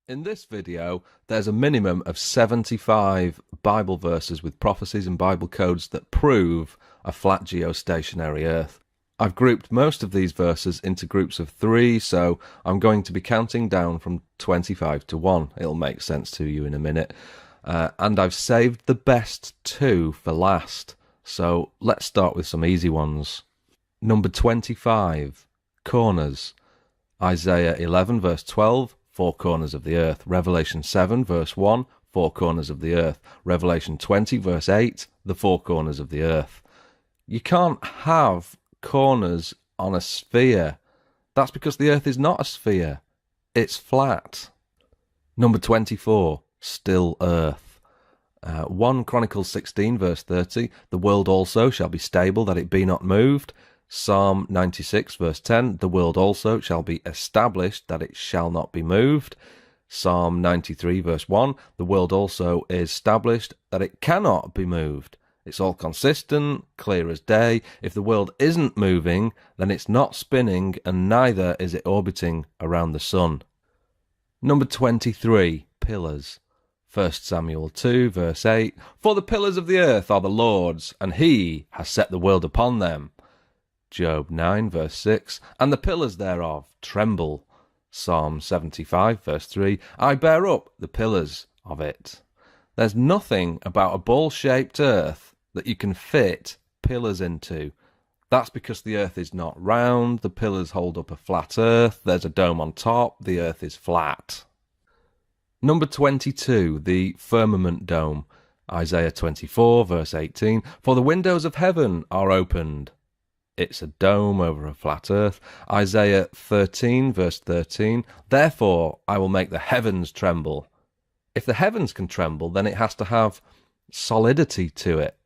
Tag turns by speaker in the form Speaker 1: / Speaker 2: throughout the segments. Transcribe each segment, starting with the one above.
Speaker 1: In this video, there's a minimum of 75 Bible verses with prophecies and Bible codes that prove a flat geostationary Earth. I've grouped most of these verses into groups of 3, so I'm going to be counting down from 25 to 1. It'll make sense to you in a minute. And I've saved the best 2 for last, so let's start with some easy ones. Number 25, corners. Isaiah 11 verse 12, 4 corners of the earth. Revelation 7 verse 1, 4 corners of the earth. Revelation 20 verse 8, the 4 corners of the earth. You can't have corners on a sphere. That's because the earth is not a sphere. It's flat. Number 24, still earth. 1 Chronicles 16 verse 30, the world also shall be stable, that it be not moved. Psalm 96 verse 10, the world also shall be established, that it shall not be moved. Psalm 93 verse 1, the world also is established, that it cannot be moved. It's all consistent, clear as day. If the world isn't moving, then it's not spinning, and neither is it orbiting around the sun. Number 23, pillars. 1 Samuel 2 verse 8, for the pillars of the earth are the Lord's, and he has set the world upon them. Job 9 verse 6, and the pillars thereof tremble. Psalm 75 verse 3, I bear up the pillars of it. There's nothing about a ball-shaped earth that you can fit pillars into. That's because the earth is not round, the pillars hold up a flat earth, there's a dome on top, the earth is flat. Number 22, the firmament dome. Isaiah 24 verse 18, for the windows of heaven are opened. It's a dome over a flat earth. Isaiah 13 verse 13, therefore I will make the heavens tremble. If the heavens can tremble, then it has to have solidity to it.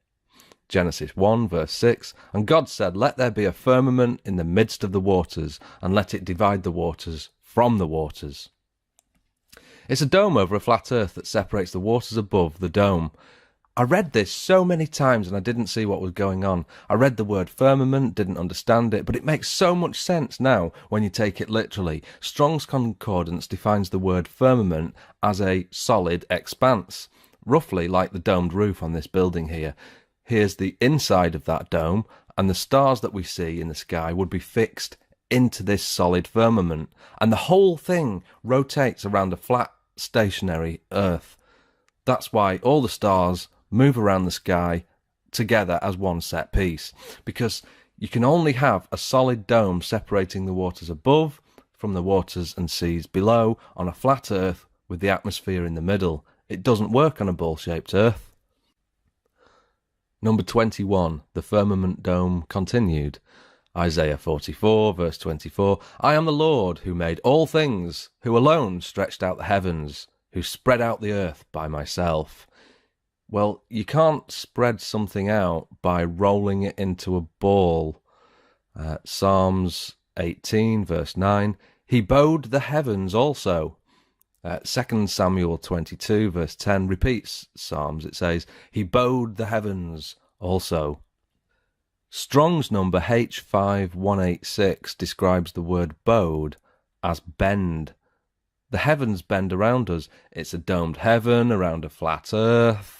Speaker 1: Genesis 1 verse 6, and God said, let there be a firmament in the midst of the waters, and let it divide the waters from the waters. It's a dome over a flat earth that separates the waters above the dome. I read this so many times and I didn't see what was going on. I read the word firmament, didn't understand it, but it makes so much sense now when you take it literally. Strong's Concordance defines the word firmament as a solid expanse, roughly like the domed roof on this building here. Here's the inside of that dome, and the stars that we see in the sky would be fixed into this solid firmament, and the whole thing rotates around a flat, stationary Earth. That's why all the stars move around the sky together as one set piece, because you can only have a solid dome separating the waters above from the waters and seas below on a flat Earth with the atmosphere in the middle. It doesn't work on a ball-shaped Earth. Number 21, the firmament dome continued. Isaiah 44 verse 24, I am the Lord who made all things, who alone stretched out the heavens, who spread out the earth by myself. Well, you can't spread something out by rolling it into a ball. Psalms 18 verse 9, he bowed the heavens also. 2 Samuel 22 verse 10 repeats Psalms. It says, he bowed the heavens also. Strong's number H5186 describes the word bowed as bend. The heavens bend around us. It's a domed heaven around a flat earth.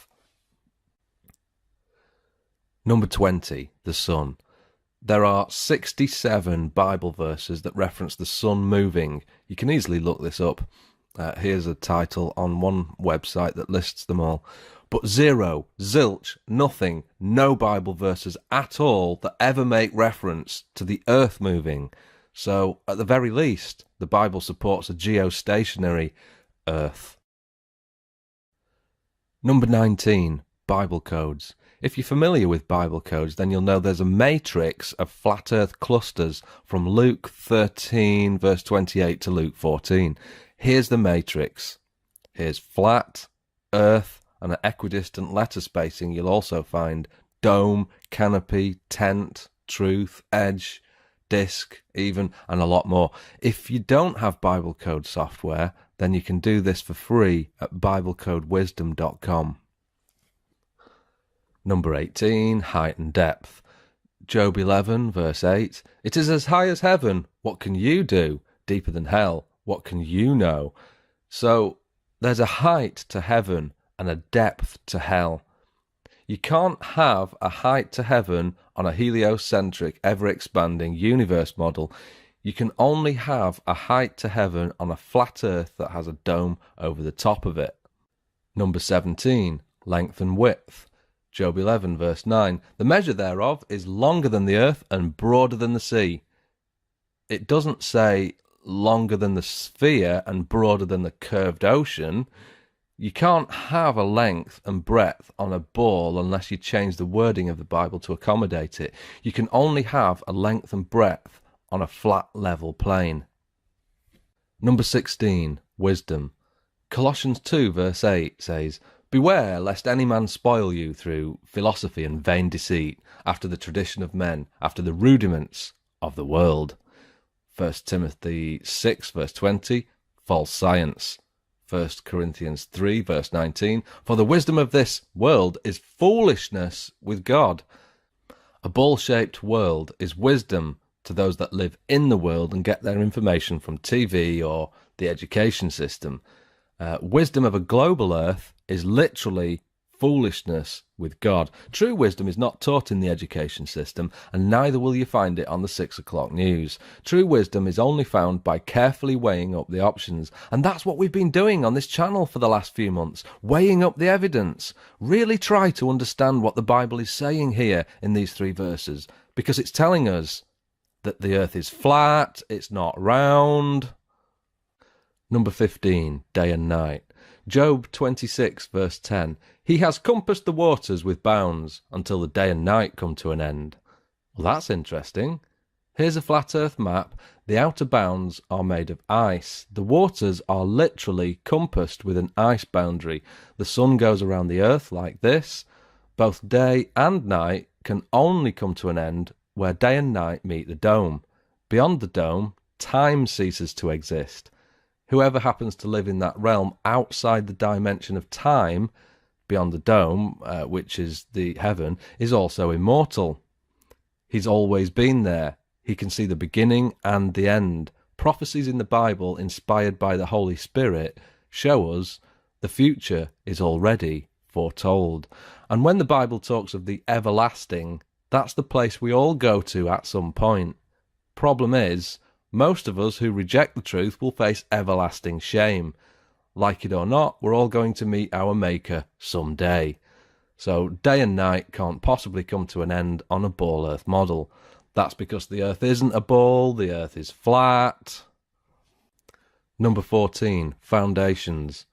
Speaker 1: Number 20, the sun. There are 67 Bible verses that reference the sun moving. You can easily look this up. Here's a title on one website that lists them all. But zero, zilch, nothing, no Bible verses at all that ever make reference to the earth moving. So, at the very least, the Bible supports a geostationary earth. Number 19, Bible codes. If you're familiar with Bible codes, then you'll know there's a matrix of flat earth clusters from Luke 13 verse 28 to Luke 14. Here's the matrix. Here's flat, earth, and at equidistant letter spacing you'll also find dome, canopy, tent, truth, edge, disc even, and a lot more. If you don't have Bible code software, then you can do this for free at biblecodewisdom.com. Number 18, height and depth. Job 11 verse 8, it is as high as heaven, what can you do? Deeper than hell, what can you know? So there's a height to heaven and a depth to hell. You can't have a height to heaven on a heliocentric, ever-expanding universe model. You can only have a height to heaven on a flat earth that has a dome over the top of it. Number 17, length and width. Job 11, verse 9. The measure thereof is longer than the earth and broader than the sea. It doesn't say longer than the sphere and broader than the curved ocean. You can't have a length and breadth on a ball unless you change the wording of the Bible to accommodate it. You can only have a length and breadth on a flat, level plane. Number 16, wisdom. Colossians 2, verse 8 says, Beware lest any man spoil you through philosophy and vain deceit, after the tradition of men, after the rudiments of the world. 1 Timothy 6, verse 20, false science. 1 Corinthians 3, verse 19, For the wisdom of this world is foolishness with God. A ball-shaped world is wisdom to those that live in the world and get their information from TV or the education system. Wisdom of a global earth is literally foolishness with God. True wisdom is not taught in the education system, and neither will you find it on the 6 o'clock news. True wisdom is only found by carefully weighing up the options, and that's what we've been doing on this channel for the last few months, weighing up the evidence. Really try to understand what the Bible is saying here in these 3 verses, because it's telling us that the earth is flat, it's not round. Number 15, day and night. Job 26, verse 10. He has compassed the waters with bounds until the day and night come to an end. Well, that's interesting. Here's a flat earth map. The outer bounds are made of ice. The waters are literally compassed with an ice boundary. The sun goes around the earth like this. Both day and night can only come to an end where day and night meet the dome. Beyond the dome, time ceases to exist. Whoever happens to live in that realm outside the dimension of time, beyond the dome, which is the heaven, is also immortal. He's always been there. He can see the beginning and the end. Prophecies in the Bible, inspired by the Holy Spirit, show us the future is already foretold. And when the Bible talks of the everlasting, that's the place we all go to at some point. Problem is, most of us who reject the truth will face everlasting shame. Like it or not, we're all going to meet our Maker someday. So day and night can't possibly come to an end on a ball earth model. That's because the earth isn't a ball, the earth is flat. Number 14, foundations.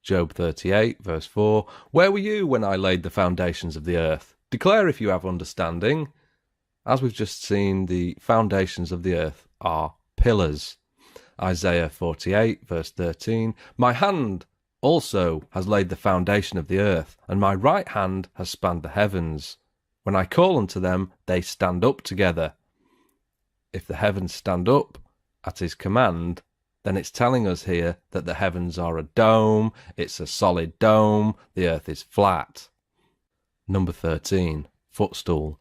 Speaker 1: Job 38, verse 4. Where were you when I laid the foundations of the earth? Declare if you have understanding. As we've just seen, the foundations of the earth are pillars. Isaiah 48, verse 13. My hand also has laid the foundation of the earth, and my right hand has spanned the heavens. When I call unto them, they stand up together. If the heavens stand up at his command, then it's telling us here that the heavens are a dome, it's a solid dome, the earth is flat. Number 13, footstool.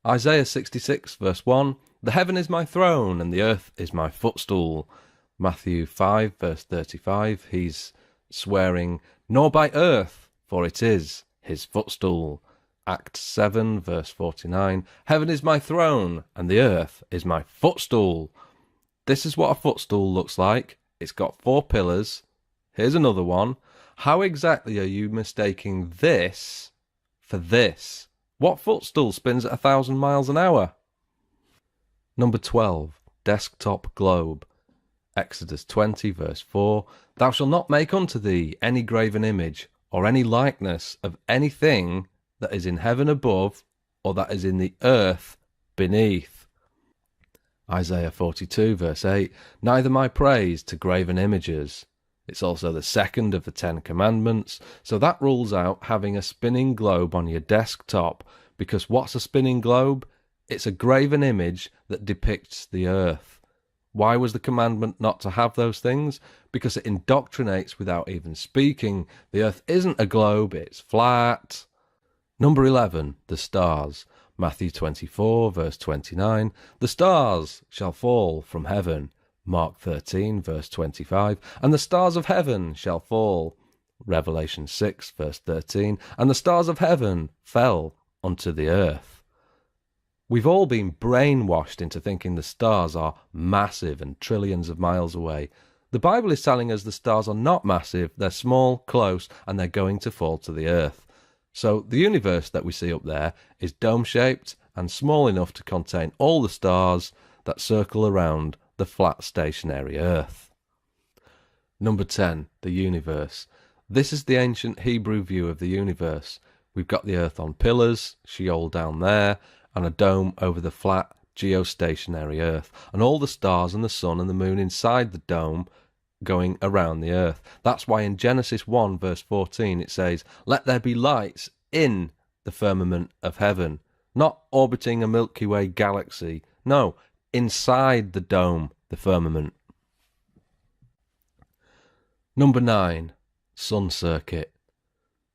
Speaker 1: Isaiah 66, verse 1. The heaven is my throne, and the earth is my footstool. Matthew 5, verse 35, he's swearing, nor by earth, for it is his footstool. Acts 7, verse 49, heaven is my throne, and the earth is my footstool. This is what a footstool looks like. It's got 4 pillars. Here's another one. How exactly are you mistaking this for this? What footstool spins at 1,000 miles an hour? Number 12, desktop globe. Exodus 20, verse 4. Thou shalt not make unto thee any graven image, or any likeness of anything that is in heaven above, or that is in the earth beneath. Isaiah 42, verse 8. Neither my praise to graven images. It's also the second of the 10 commandments, so that rules out having a spinning globe on your desktop, because what's a spinning globe? It's a graven image that depicts the earth. Why was the commandment not to have those things? Because it indoctrinates without even speaking. The earth isn't a globe, it's flat. Number 11, the stars. Matthew 24, verse 29. The stars shall fall from heaven Mark 13, verse 25, and the stars of heaven shall fall. Revelation 6, verse 13, and the stars of heaven fell unto the earth. We've all been brainwashed into thinking the stars are massive and trillions of miles away. The Bible is telling us the stars are not massive, they're small, close, and they're going to fall to the earth. So the universe that we see up there is dome-shaped and small enough to contain all the stars that circle around the flat stationary earth. Number 10, the universe. This is the ancient Hebrew view of the universe. We've got the earth on pillars, Sheol down there, and a dome over the flat geostationary earth, and all the stars and the sun and the moon inside the dome going around the earth. That's why in Genesis 1 verse 14 it says, "Let there be lights in the firmament of heaven," not orbiting a Milky Way galaxy, no, inside the dome, the firmament. Number 9, sun circuit.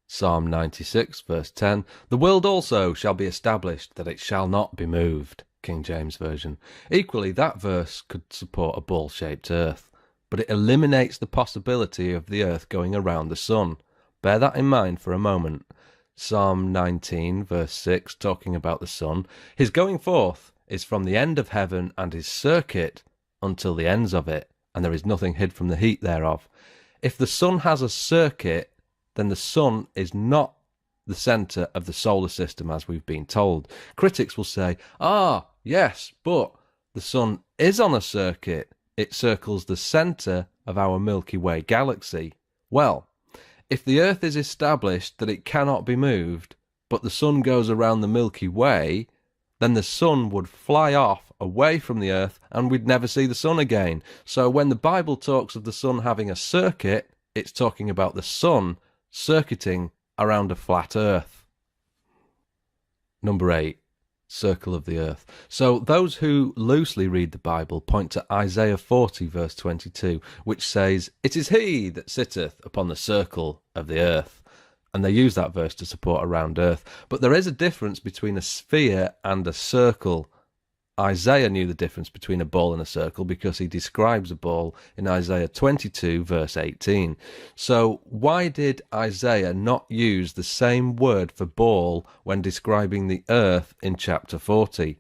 Speaker 1: Psalm 96 verse 10, "The world also shall be established, that it shall not be moved." King James Version. Equally, that verse could support a ball-shaped earth, but it eliminates the possibility of the earth going around the sun. Bear that in mind for a moment. Psalm 19 verse 6, talking about the sun, "His going forth is from the end of heaven, and his circuit until the ends of it, and there is nothing hid from the heat thereof." If the sun has a circuit, then the sun is not the centre of the solar system as we've been told. Critics will say, yes, but the sun is on a circuit. It circles the centre of our Milky Way galaxy. Well, if the Earth is established that it cannot be moved, but the sun goes around the Milky Way, then the sun would fly off away from the Earth and we'd never see the sun again. So when the Bible talks of the sun having a circuit, it's talking about the sun circuiting around a flat earth. Number 8, circle of the earth. So those who loosely read the Bible point to Isaiah 40 verse 22, which says, "It is he that sitteth upon the circle of the earth." And they use that verse to support a round earth. But there is a difference between a sphere and a circle. Isaiah knew the difference between a ball and a circle because he describes a ball in Isaiah 22 verse 18. So why did Isaiah not use the same word for ball when describing the earth in chapter 40?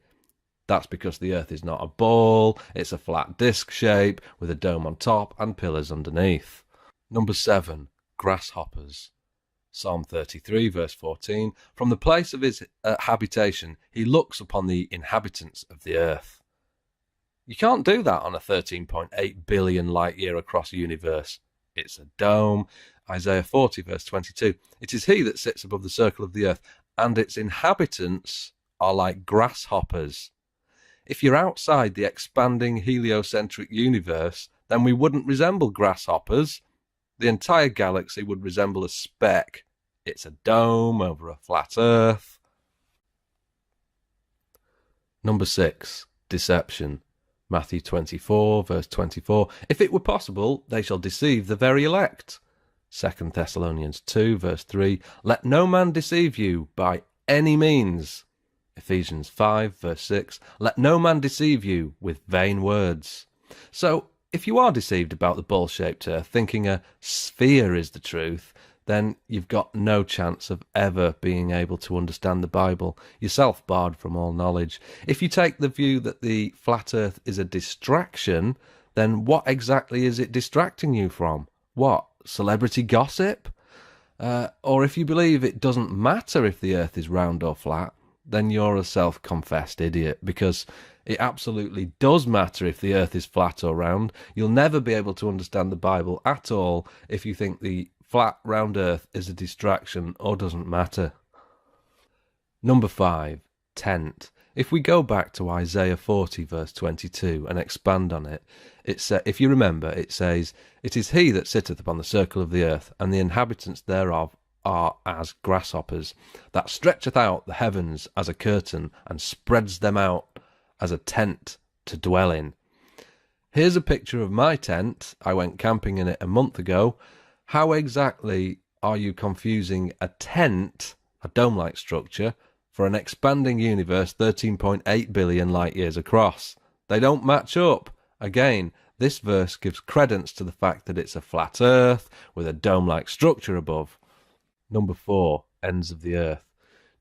Speaker 1: That's because the earth is not a ball, it's a flat disc shape with a dome on top and pillars underneath. Number 7, grasshoppers. Psalm 33 verse 14, "From the place of his habitation he looks upon the inhabitants of the earth." You can't do that on a 13.8 billion light year across universe. It's a dome. Isaiah 40 verse 22, "It is he that sits above the circle of the earth, and its inhabitants are like grasshoppers." If you're outside the expanding heliocentric universe, then we wouldn't resemble grasshoppers. The entire galaxy would resemble a speck. It's a dome over a flat earth. Number 6, deception. Matthew 24, verse 24, "If it were possible, they shall deceive the very elect." 2 Thessalonians 2, verse 3, "Let no man deceive you by any means." Ephesians 5, verse 6, "Let no man deceive you with vain words." So, if you are deceived about the ball-shaped earth, thinking a sphere is the truth, then you've got no chance of ever being able to understand the Bible. You're self-barred from all knowledge. If you take the view that the flat earth is a distraction, then what exactly is it distracting you from? What, celebrity gossip? Or if you believe it doesn't matter if the earth is round or flat, then you're a self-confessed idiot, because it absolutely does matter if the earth is flat or round. You'll never be able to understand the Bible at all if you think the flat, round earth is a distraction or doesn't matter. Number 5, tent. If we go back to Isaiah 40 verse 22 and expand on it, if you remember, it says, "It is he that sitteth upon the circle of the earth, and the inhabitants thereof are as grasshoppers, that stretcheth out the heavens as a curtain, and spreads them out as a tent to dwell in." Here's a picture of my tent. I went camping in it a month ago. How exactly are you confusing a tent, a dome-like structure, for an expanding universe 13.8 billion light years across? They don't match up. Again, This verse gives credence to the fact that it's a flat earth with a dome-like structure above. Number 4, ends of the earth.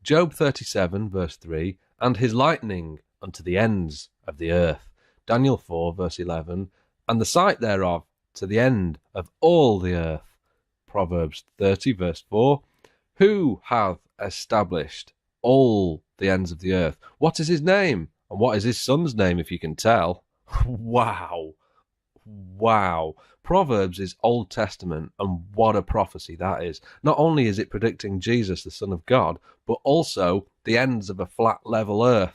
Speaker 1: Job 37, verse 3, and his lightning unto the ends of the earth. Daniel 4, verse 11, and the sight thereof to the end of all the earth. Proverbs 30, verse 4, who hath established all the ends of the earth? What is his name? And what is his son's name, if you can tell? Wow. Proverbs is Old Testament, and what a prophecy that is. Not only is it predicting Jesus, the Son of God, but also the ends of a flat, level earth.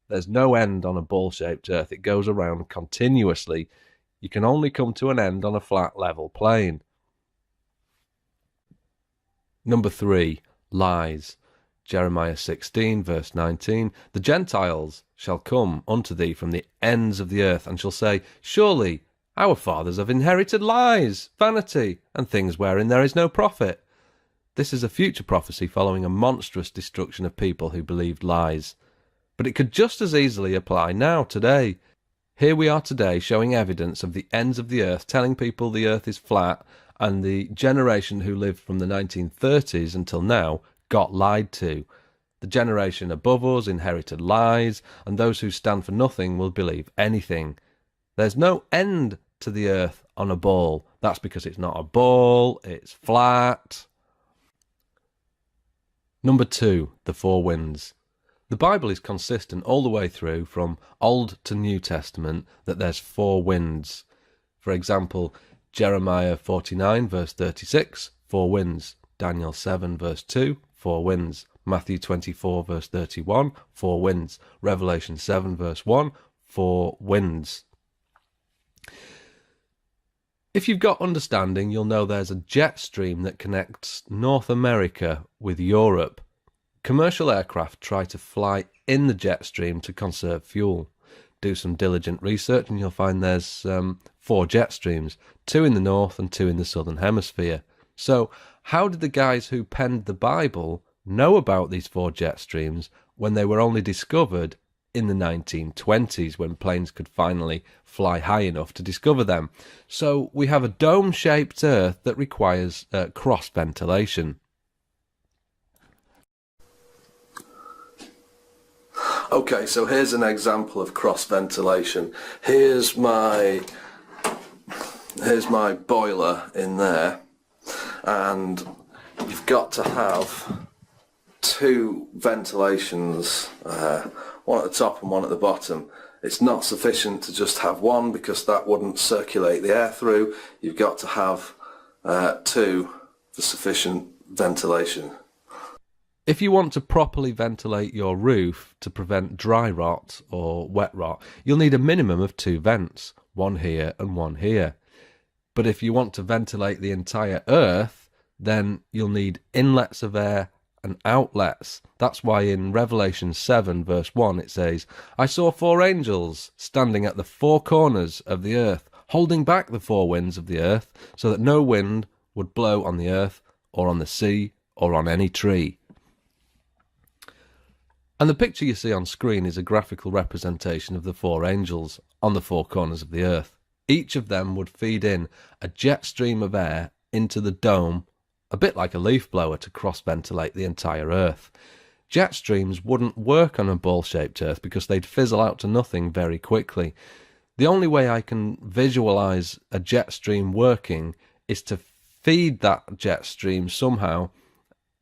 Speaker 1: There's no end on a ball-shaped earth. It goes around continuously. You can only come to an end on a flat, level plane. Number 3, lies. Jeremiah 16, verse 19, the Gentiles shall come unto thee from the ends of the earth, and shall say, surely our fathers have inherited lies, vanity, and things wherein there is no profit. This is a future prophecy following a monstrous destruction of people who believed lies. But it could just as easily apply now, today. Here we are today showing evidence of the ends of the earth, telling people the earth is flat, and the generation who lived from the 1930s until now got lied to. The generation above us inherited lies, and those who stand for nothing will believe anything. There's no end to the earth on a ball. That's because it's not a ball, it's flat. Number 2, the 4 winds. The Bible is consistent all the way through, from Old to New Testament, that there's 4 winds. For example, Jeremiah 49, verse 36, 4 winds. Daniel 7, verse 2, 4 winds. Matthew 24, verse 31, 4 winds. Revelation 7, verse 1, 4 winds. If you've got understanding, you'll know there's a jet stream that connects North America with Europe. Commercial aircraft try to fly in the jet stream to conserve fuel. Do some diligent research and you'll find there's 4 jet streams, 2 in the north and 2 in the southern hemisphere. So how did the guys who penned the Bible know about these 4 jet streams when they were only discovered in the 1920s, when planes could finally fly high enough to discover them? So we have a dome-shaped earth that requires cross-ventilation. Okay, so here's an example of cross-ventilation. Here's my boiler in there, and you've got to have 2 ventilations, one at the top and one at the bottom. It's not sufficient to just have one, because that wouldn't circulate the air through. You've got to have 2 for sufficient ventilation. If you want to properly ventilate your roof to prevent dry rot or wet rot, you'll need a minimum of 2 vents, one here and one here. But if you want to ventilate the entire earth, then you'll need inlets of air and outlets. That's why in Revelation 7 verse 1 it says, I saw 4 angels standing at the 4 corners of the earth, holding back the 4 winds of the earth, so that no wind would blow on the earth or on the sea or on any tree. And the picture you see on screen is a graphical representation of the 4 angels on the 4 corners of the earth. Each of them would feed in a jet stream of air into the dome, a bit like a leaf blower, to cross-ventilate the entire earth. Jet streams wouldn't work on a ball-shaped earth because they'd fizzle out to nothing very quickly. The only way I can visualize a jet stream working is to feed that jet stream somehow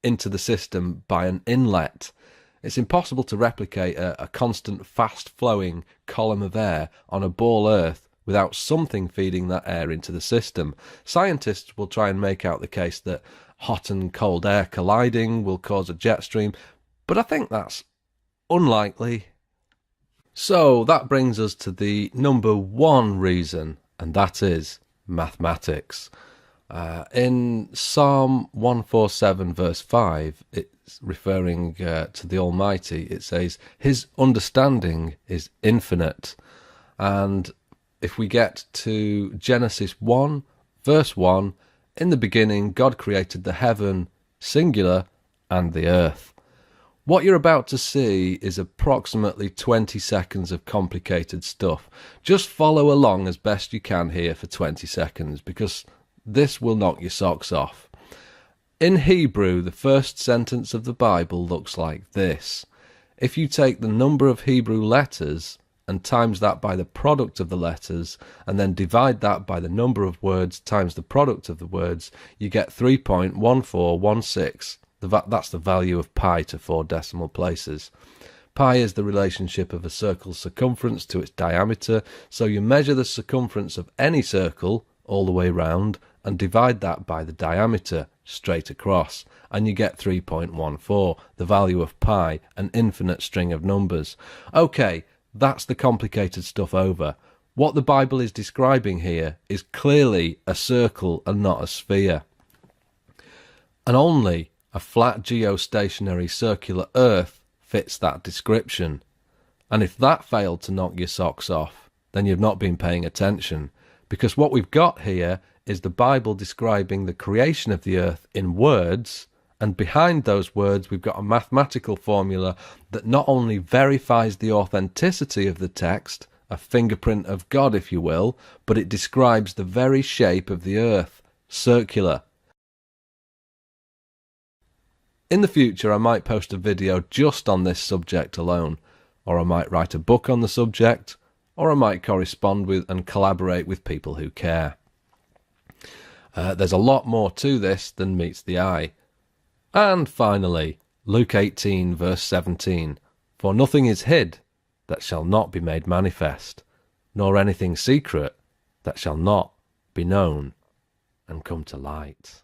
Speaker 1: into the system by an inlet. It's impossible to replicate a constant fast-flowing column of air on a ball earth without something feeding that air into the system. Scientists will try and make out the case that hot and cold air colliding will cause a jet stream, but I think that's unlikely. So that brings us to the number 1 reason, and that is mathematics. In Psalm 147 verse 5, it's referring to the Almighty. It says, His understanding is infinite. And if we get to Genesis 1 verse 1, in the beginning God created the heaven, singular, and the earth. What you're about to see is approximately 20 seconds of complicated stuff. Just follow along as best you can here for 20 seconds, because this will knock your socks off. In Hebrew, the first sentence of the Bible looks like this. If you take the number of Hebrew letters and times that by the product of the letters, and then divide that by the number of words times the product of the words, you get 3.1416. That's the value of pi to 4 decimal places. Pi is the relationship of a circle's circumference to its diameter, so you measure the circumference of any circle all the way round and divide that by the diameter straight across, and you get 3.14, the value of pi, an infinite string of numbers. Okay, that's the complicated stuff over. What the Bible is describing here is clearly a circle and not a sphere. And only a flat geostationary circular Earth fits that description. And if that failed to knock your socks off, then you've not been paying attention, because what we've got here is the Bible describing the creation of the earth in words, and behind those words we've got a mathematical formula that not only verifies the authenticity of the text, a fingerprint of God if you will, but it describes the very shape of the earth, circular. In the future I might post a video just on this subject alone, or I might write a book on the subject, or I might correspond with and collaborate with people who care. There's a lot more to this than meets the eye. And finally, Luke 18 verse 17, for nothing is hid that shall not be made manifest, nor anything secret that shall not be known and come to light.